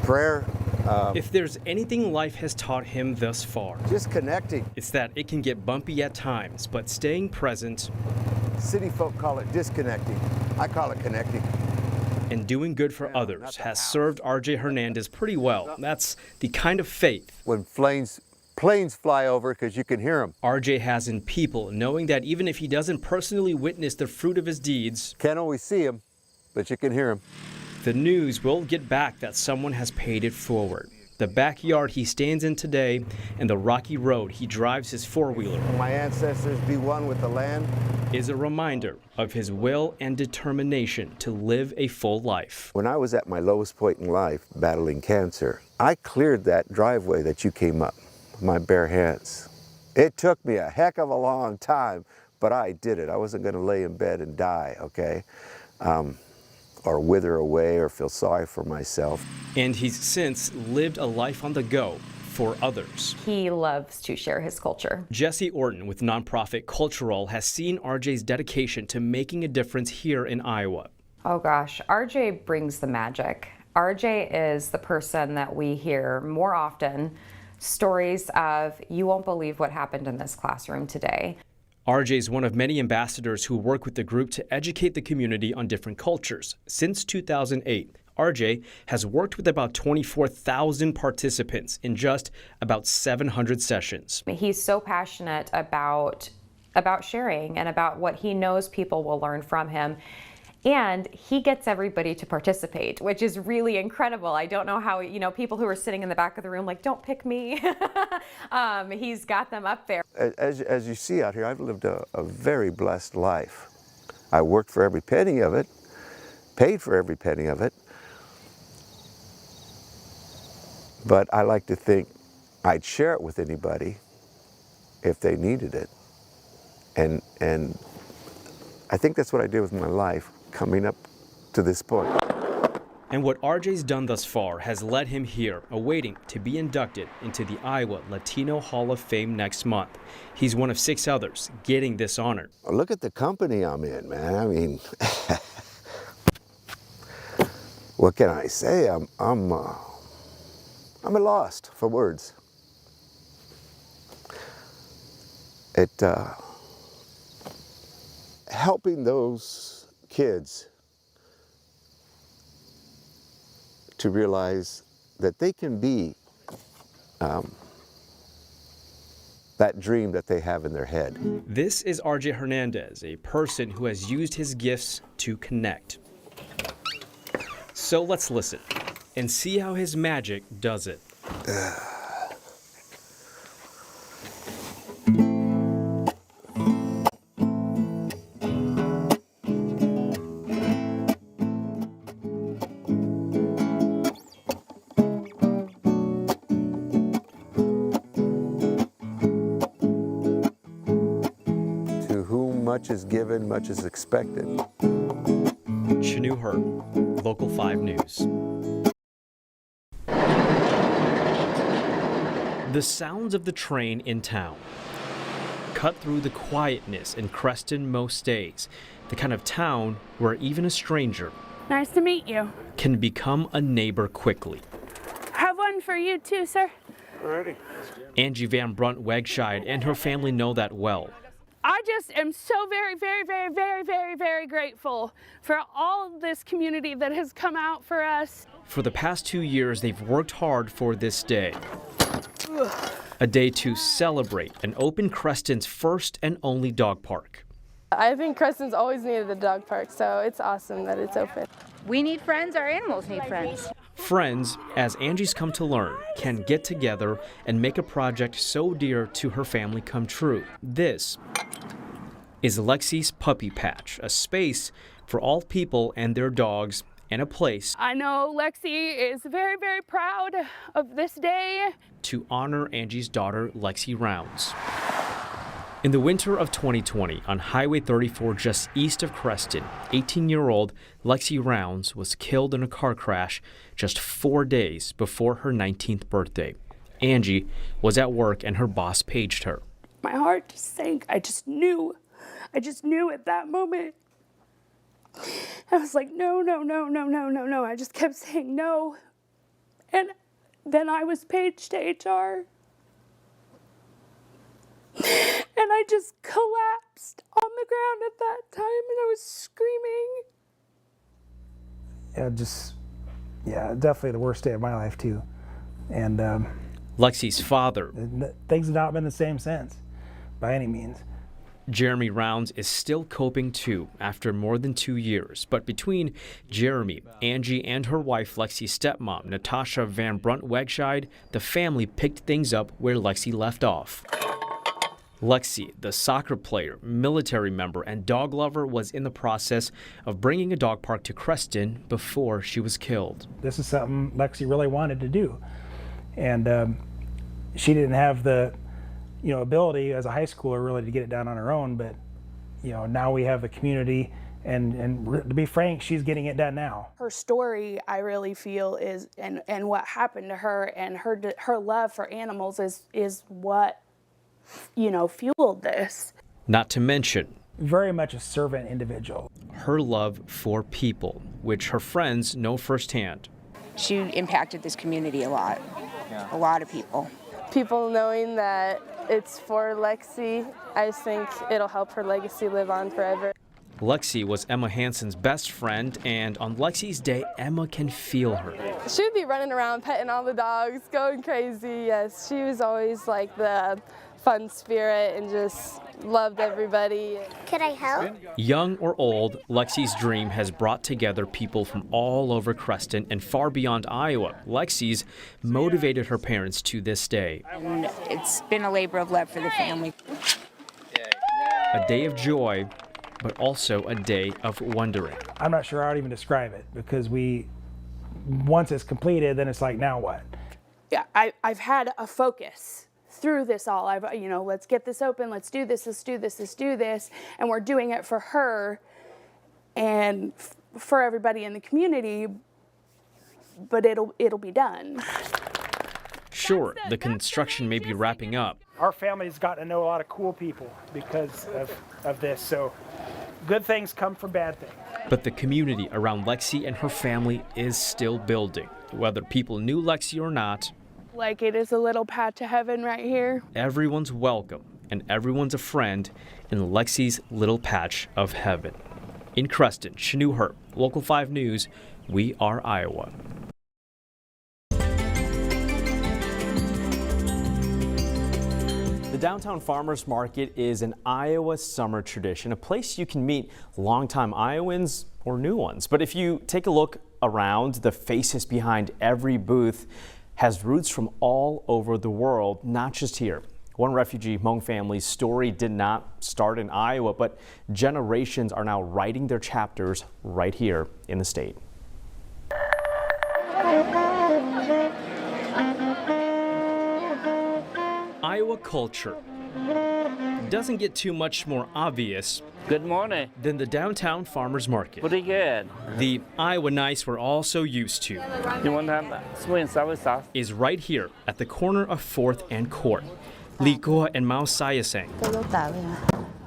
prayer. If there's anything life has taught him thus far, Just connecting. it's that it can get bumpy at times, but staying present City folk call it disconnecting. I call it connecting. and doing good for others has served RJ Hernandez pretty well. That's the kind of faith When planes fly over, because you can hear them. RJ has in people, knowing that even if he doesn't personally witness the fruit of his deeds, Can't always see them, but you can hear them. the news will get back that someone has paid it forward. The backyard he stands in today and the rocky road he drives his four-wheeler My ancestors be one with the land. is a reminder of his will and determination to live a full life. When I was at my lowest point in life, battling cancer, I cleared that driveway that you came up with my bare hands. It took me a heck of a long time, but I did it. I wasn't going to lay in bed and die, okay? Or wither away or feel sorry for myself. And he's since lived a life on the go for others. He loves to share his culture. Jesse Orton with nonprofit Cultural has seen RJ's dedication to making a difference here in Iowa. Oh gosh, RJ brings the magic. RJ is the person that we hear more often stories of, you won't believe what happened in this classroom today. RJ is one of many ambassadors who work with the group to educate the community on different cultures. Since 2008, RJ has worked with about 24,000 participants in just about 700 sessions. He's so passionate about sharing and about what he knows people will learn from him. And he gets everybody to participate, which is really incredible. I don't know how, people who are sitting in the back of the room like, don't pick me. He's got them up there. As you see out here, I've lived a very blessed life. I worked for every penny of it, paid for every penny of it. But I like to think I'd share it with anybody if they needed it. And I think that's what I did with my life coming up to this point. And what RJ's done thus far has led him here, awaiting to be inducted into the Iowa Latino Hall of Fame next month. He's one of 6 others getting this honor. Look at the company I'm in, man. I mean, what can I say? I'm at lost for words. Helping those kids to realize that they can be that dream that they have in their head. This is RJ Hernandez, a person who has used his gifts to connect. So let's listen and see how his magic does it. Much is given, much is expected. Chenue, Local 5 News. The sounds of the train in town cut through the quietness in Creston most days, the kind of town where even a stranger Nice to meet you. can become a neighbor quickly. Have one for you too, sir. Alrighty. Angie Van Brunt Wegscheid and her family know that well. I just am so very, very, very, very, very, very grateful for all of this community that has come out for us. For the past 2 years, they've worked hard for this day. A day to celebrate and open Creston's first and only dog park. I think Creston's always needed a dog park, so it's awesome that it's open. We need friends, our animals need friends. Friends, as Angie's come to learn, can get together and make a project so dear to her family come true. This is Lexi's Puppy Patch, a space for all people and their dogs, and a place I know Lexi is very, very proud of this day. to honor Angie's daughter, Lexi Rounds. In the winter of 2020, on Highway 34 just east of Creston, 18-year-old Lexi Rounds was killed in a car crash just 4 days before her 19th birthday. Angie was at work and her boss paged her. My heart just sank. I just knew at that moment. I was like, no, no, no, no, no, no, no. I just kept saying no. And then I was paged to HR. And I just collapsed on the ground at that time, and I was screaming. Definitely the worst day of my life too. And Lexi's father, things have not been the same since, by any means. Jeremy Rounds, is still coping too after more than 2 years. But between Jeremy, Angie, and her wife, Lexi's stepmom, Natasha Van Brunt-Wegscheid, the family picked things up where Lexi left off. Lexi, the soccer player, military member, and dog lover, was in the process of bringing a dog park to Creston before she was killed. This is something Lexi really wanted to do. And she didn't have the ability as a high schooler really to get it done on her own, but now we have the community, and to be frank, she's getting it done now. Her story, I really feel, is and what happened to her, and her love for animals is what fueled this. Not to mention, very much a servant individual. Her love for people, which her friends know firsthand. She impacted this community a lot of people. People knowing that it's for Lexi, I just think it'll help her legacy live on forever. Lexi was Emma Hansen's best friend, and on Lexi's day, Emma can feel her. She would be running around petting all the dogs, going crazy. Yes, she was always like the fun spirit and just loved everybody. Could I help? Young or old, Lexi's dream has brought together people from all over Creston and far beyond Iowa. Lexi's motivated her parents to this day. And it's been a labor of love for the family. A day of joy, but also a day of wondering. I'm not sure how to even describe it, because once it's completed, then it's like, now what? Yeah, I've had a focus through this all. Let's get this open, let's do this, and we're doing it for her and for everybody in the community, but it'll be done. Sure, the construction may be wrapping up. Our family's gotten to know a lot of cool people because of this, so good things come from bad things. But the community around Lexi and her family is still building. Whether people knew Lexi or not, like it is a little patch of heaven right here. Everyone's welcome and everyone's a friend in Lexi's little patch of heaven. In Creston, Chenue, Local 5 News, we are Iowa. The Downtown Farmers Market is an Iowa summer tradition, a place you can meet longtime Iowans or new ones. But if you take a look around, the faces behind every booth has roots from all over the world, not just here. One refugee Hmong family's story did not start in Iowa, but generations are now writing their chapters right here in the state. Iowa culture doesn't get too much more obvious. Good morning. Than the downtown farmers market. Pretty good. The Iowa nice we're all so used to. You want to have sweet and sour sauce? Is right here at the corner of 4th and Court. Li Guo and Mao Sayaseng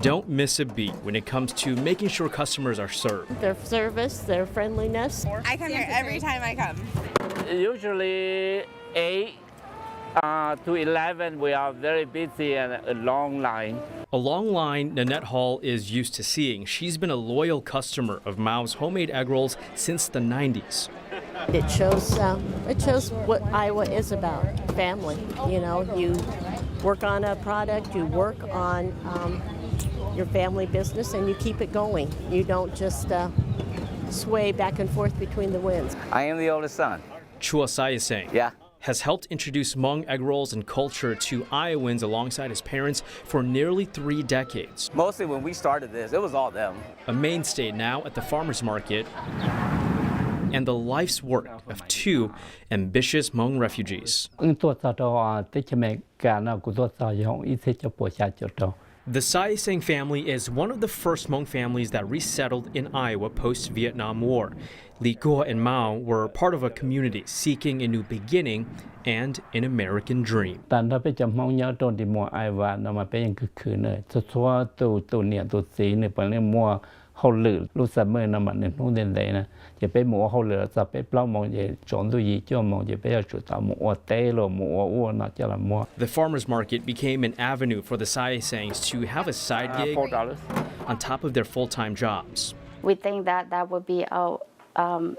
don't miss a beat when it comes to making sure customers are served. Their service, their friendliness. I come here every time I come. Usually 8 to 11, we are very busy and a long line. A long line Nanette Hall is used to seeing. She's been a loyal customer of Mao's homemade egg rolls since the 90s. It shows what Iowa is about, family. You work on a product, you work on your family business, and you keep it going. You don't just sway back and forth between the winds. I am the oldest son. Chua Sayaseng. Yeah. Has helped introduce Hmong egg rolls and culture to Iowans alongside his parents for nearly 3 decades. Mostly when we started this, it was all them. A mainstay now at the farmers market and the life's work of 2 ambitious Hmong refugees. The Sayaseng family is one of the first Hmong families that resettled in Iowa post-Vietnam War. Li Guo and Mao were part of a community seeking a new beginning and an American dream. hậu lửa lúc giờ mới nằm mạnh nên đến đây nè chỉ bé mua hậu lửa giờ bé plau mong gì chọn đôi gì cho mong gì bé chủ tạo mua tê rồi mua uo nó cho là mua. The farmers market became an avenue for the Sayasangs to have a side gig on top of their full-time jobs. We think that that would be our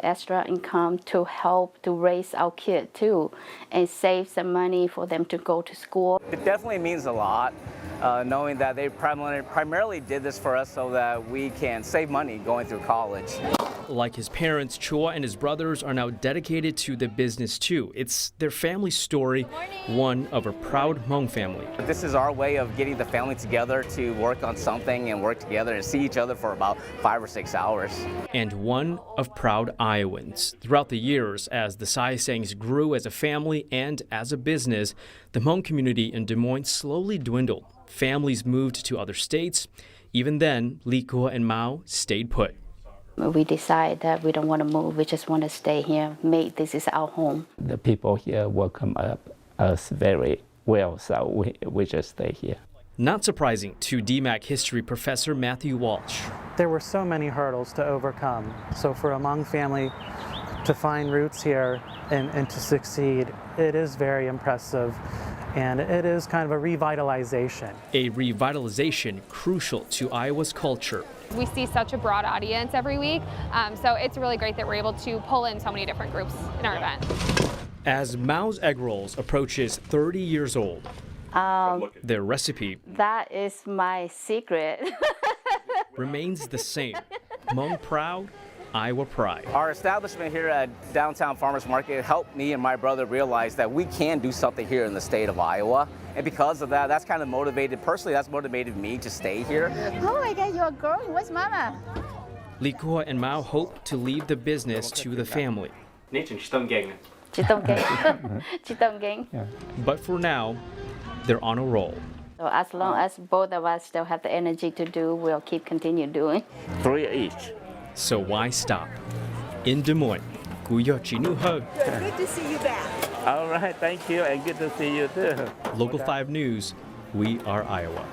extra income to help to raise our kids too and save some money for them to go to school. It definitely means a lot. Knowing that they primarily did this for us so that we can save money going through college. Like his parents, Chua and his brothers are now dedicated to the business too. It's their family story, one of a proud Hmong family. This is our way of getting the family together to work on something and work together and see each other for about 5 or 6 hours. And one of proud Iowans. Throughout the years, as the Sayasangs grew as a family and as a business, the Hmong community in Des Moines slowly dwindled. Families moved to other states. Even then, Lee Kua and Mao stayed put. We decided that we don't want to move. We just want to stay here. This is our home. The people here welcome us very well, so we just stay here. Not surprising to DMAC history professor Matthew Walsh. There were so many hurdles to overcome. So for a Hmong family to find roots here and to succeed, it is very impressive. And it is kind of a revitalization. A revitalization crucial to Iowa's culture. We see such a broad audience every week, so it's really great that we're able to pull in so many different groups in our event. As Mao's Egg Rolls approaches 30 years old, their recipe that is my secret. remains the same. Hmong proud, Iowa pride. Our establishment here at Downtown Farmers Market helped me and my brother realize that we can do something here in the state of Iowa. And because of that, that's kind of motivated, personally, that's motivated me to stay here. Oh my God, you're growing. Where's Mama? Lee Kua and Mao hope to leave the business to the family. But for now, they're on a roll. So as long as both of us still have the energy to do, we'll continue doing. 3 each. So why stop? In Des Moines, Chenue. Good to see you back. All right, thank you, and good to see you too. Local 5 News, we are Iowa.